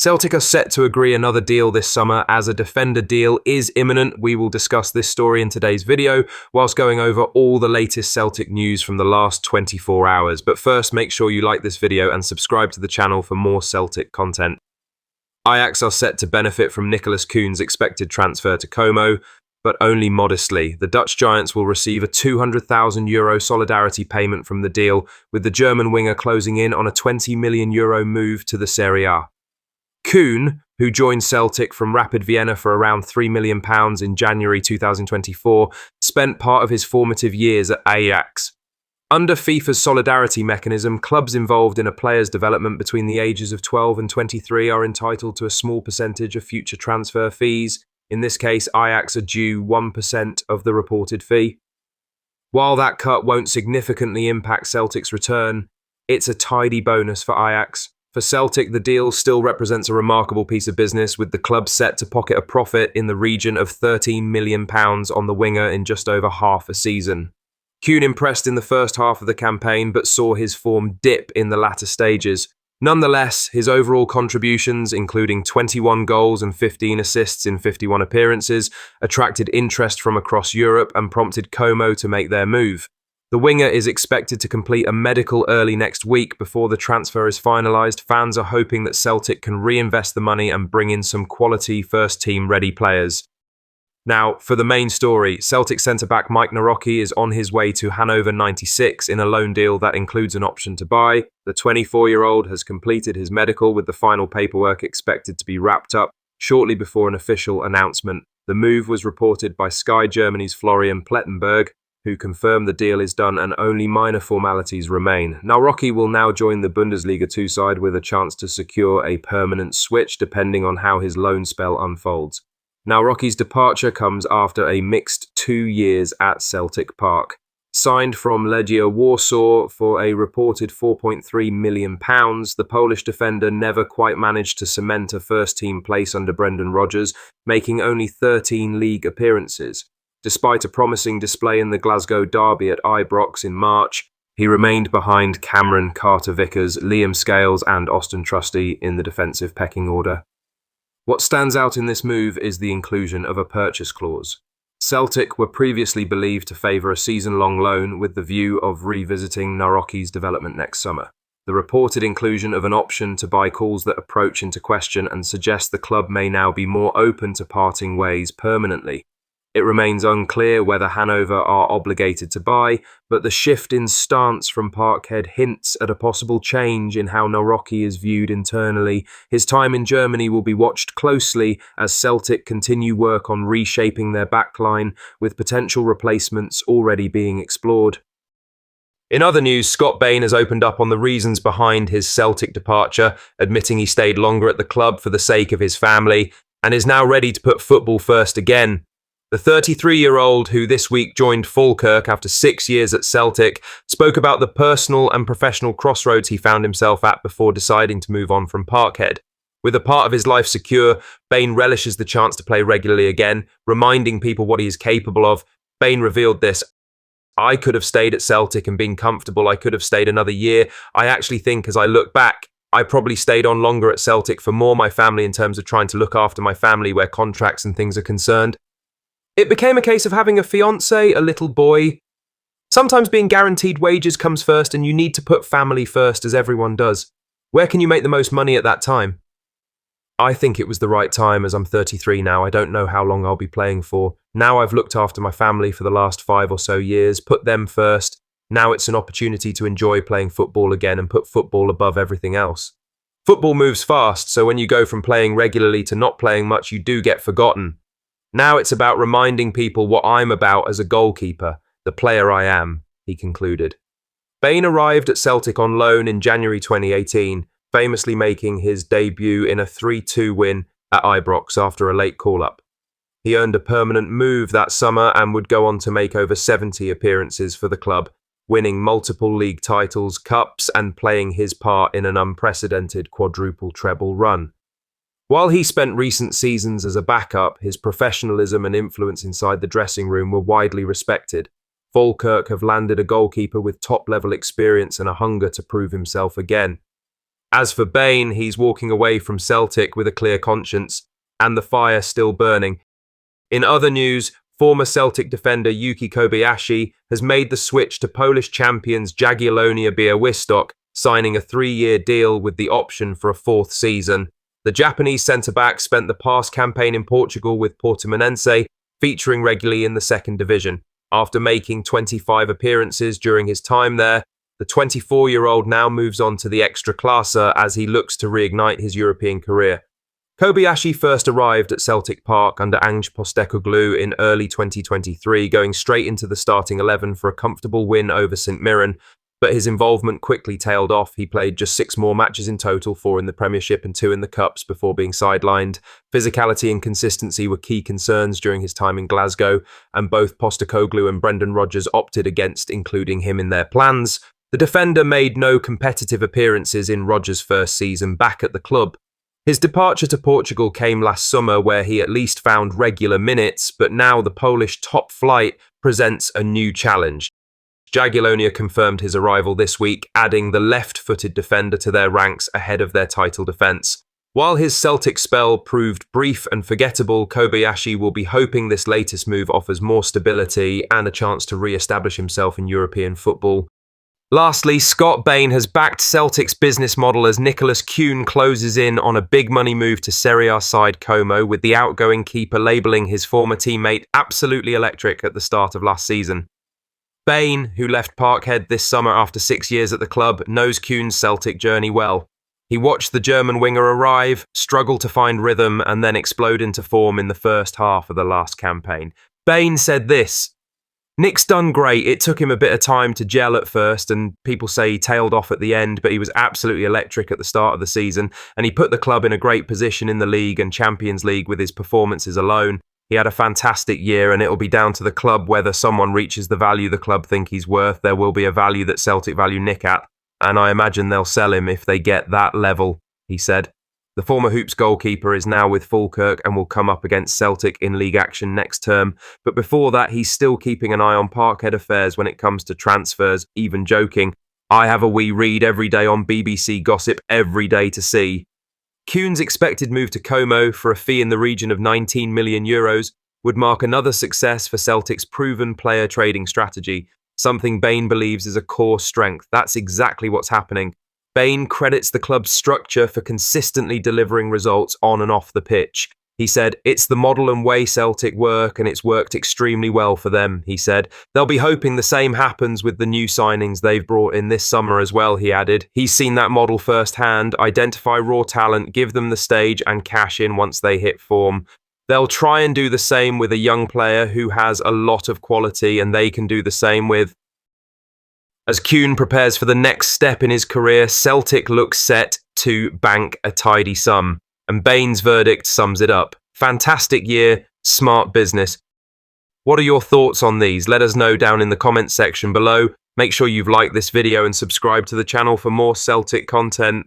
Celtic are set to agree another deal this summer as a defender deal is imminent. We will discuss this story in today's video, whilst going over all the latest Celtic news from the last 24 hours. But first, make sure you like this video and subscribe to the channel for more Celtic content. Ajax are set to benefit from Nicholas Kuhn's expected transfer to Como, but only modestly. The Dutch Giants will receive a €200,000 solidarity payment from the deal, with the German winger closing in on a €20 million move to the Serie A. Kuhn, who joined Celtic from Rapid Vienna for around £3 million in January 2024, spent part of his formative years at Ajax. Under FIFA's solidarity mechanism, clubs involved in a player's development between the ages of 12 and 23 are entitled to a small percentage of future transfer fees. In this case, Ajax are due 1% of the reported fee. While that cut won't significantly impact Celtic's return, it's a tidy bonus for Ajax. For Celtic, the deal still represents a remarkable piece of business, with the club set to pocket a profit in the region of £13 million on the winger in just over half a season. Kuhn impressed in the first half of the campaign, but saw his form dip in the latter stages. Nonetheless, his overall contributions, including 21 goals and 15 assists in 51 appearances, attracted interest from across Europe and prompted Como to make their move. The winger is expected to complete a medical early next week. Before the transfer is finalised, fans are hoping that Celtic can reinvest the money and bring in some quality first-team ready players. Now, for the main story, Celtic centre-back Mike Naroki is on his way to Hannover 96 in a loan deal that includes an option to buy. The 24-year-old has completed his medical, with the final paperwork expected to be wrapped up shortly before an official announcement. The move was reported by Sky Germany's Florian Plettenberg, who confirmed the deal is done and only minor formalities remain. Naroki will now join the Bundesliga 2 side with a chance to secure a permanent switch depending on how his loan spell unfolds. Naroki's departure comes after a mixed 2 years at Celtic Park. Signed from Legia Warsaw for a reported £4.3 million, the Polish defender never quite managed to cement a first-team place under Brendan Rodgers, making only 13 league appearances. Despite a promising display in the Glasgow derby at Ibrox in March, he remained behind Cameron Carter-Vickers, Liam Scales and Austin Trusty in the defensive pecking order. What stands out in this move is the inclusion of a purchase clause. Celtic were previously believed to favour a season-long loan with the view of revisiting Naroki's development next summer. The reported inclusion of an option to buy calls that approach into question and suggest the club may now be more open to parting ways permanently. It remains unclear whether Hanover are obligated to buy, but the shift in stance from Parkhead hints at a possible change in how Naroki is viewed internally. His time in Germany will be watched closely as Celtic continue work on reshaping their backline, with potential replacements already being explored. In other news, Scott Bain has opened up on the reasons behind his Celtic departure, admitting he stayed longer at the club for the sake of his family, and is now ready to put football first again. The 33-year-old, who this week joined Falkirk after 6 years at Celtic, spoke about the personal and professional crossroads he found himself at before deciding to move on from Parkhead. With a part of his life secure, Bain relishes the chance to play regularly again, reminding people what he is capable of. Bain revealed this: "I could have stayed at Celtic and been comfortable. I could have stayed another year. I actually think, as I look back, I probably stayed on longer at Celtic for more my family in terms of trying to look after my family where contracts and things are concerned. It became a case of having a fiancé, a little boy. Sometimes being guaranteed wages comes first, and you need to put family first, as everyone does. Where can you make the most money at that time? I think it was the right time, as I'm 33 now. I don't know how long I'll be playing for. Now I've looked after my family for the last 5 or so years, put them first. Now it's an opportunity to enjoy playing football again and put football above everything else. Football moves fast, so when you go from playing regularly to not playing much, you do get forgotten. Now it's about reminding people what I'm about as a goalkeeper, the player I am," he concluded. Bain arrived at Celtic on loan in January 2018, famously making his debut in a 3-2 win at Ibrox after a late call-up. He earned a permanent move that summer and would go on to make over 70 appearances for the club, winning multiple league titles, cups, and playing his part in an unprecedented quadruple treble run. While he spent recent seasons as a backup, his professionalism and influence inside the dressing room were widely respected. Falkirk have landed a goalkeeper with top-level experience and a hunger to prove himself again. As for Bain, he's walking away from Celtic with a clear conscience and the fire still burning. In other news, former Celtic defender Yuki Kobayashi has made the switch to Polish champions Jagiellonia Białystok, signing a 3-year deal with the option for a 4th season. The Japanese centre-back spent the past campaign in Portugal with Portimonense, featuring regularly in the 2nd division. After making 25 appearances during his time there, the 24-year-old now moves on to the Ekstraklasa as he looks to reignite his European career. Kobayashi first arrived at Celtic Park under Ange Postecoglou in early 2023, going straight into the starting 11 for a comfortable win over St Mirren, but his involvement quickly tailed off. He played just 6 more matches in total, 4 in the Premiership and 2 in the Cups, before being sidelined. Physicality and consistency were key concerns during his time in Glasgow, and both Postecoglou and Brendan Rodgers opted against including him in their plans. The defender made no competitive appearances in Rodgers' first season back at the club. His departure to Portugal came last summer, where he at least found regular minutes, but now the Polish top flight presents a new challenge. Jagiellonia confirmed his arrival this week, adding the left-footed defender to their ranks ahead of their title defence. While his Celtic spell proved brief and forgettable, Kobayashi will be hoping this latest move offers more stability and a chance to re-establish himself in European football. Lastly, Scott Bain has backed Celtic's business model as Nicholas Kuhn closes in on a big money move to Serie A side Como, with the outgoing keeper labelling his former teammate absolutely electric at the start of last season. Bain, who left Parkhead this summer after 6 years at the club, knows Kuhn's Celtic journey well. He watched the German winger arrive, struggle to find rhythm, and then explode into form in the first half of the last campaign. Bain said this: "Nick's done great. It took him a bit of time to gel at first, and people say he tailed off at the end, but he was absolutely electric at the start of the season, and he put the club in a great position in the league and Champions League with his performances alone. He had a fantastic year, and it'll be down to the club whether someone reaches the value the club think he's worth. There will be a value that Celtic value Nick at, and I imagine they'll sell him if they get that level," he said. The former Hoops goalkeeper is now with Falkirk and will come up against Celtic in league action next term, but before that he's still keeping an eye on Parkhead affairs when it comes to transfers, even joking, "I have a wee read every day on BBC Gossip every day to see." Kuhn's expected move to Como for a fee in the region of €19 million would mark another success for Celtic's proven player trading strategy, something Bain believes is a core strength. That's exactly what's happening. Bain credits the club's structure for consistently delivering results on and off the pitch. He said, "It's the model and way Celtic work, and it's worked extremely well for them," he said. "They'll be hoping the same happens with the new signings they've brought in this summer as well," he added. He's seen that model firsthand: identify raw talent, give them the stage, and cash in once they hit form. They'll try and do the same with a young player who has a lot of quality, and they can do the same with. As Kuhn prepares for the next step in his career, Celtic looks set to bank a tidy sum. And Bain's verdict sums it up. Fantastic year, smart business. What are your thoughts on these? Let us know down in the comments section below. Make sure you've liked this video and subscribe to the channel for more Celtic content.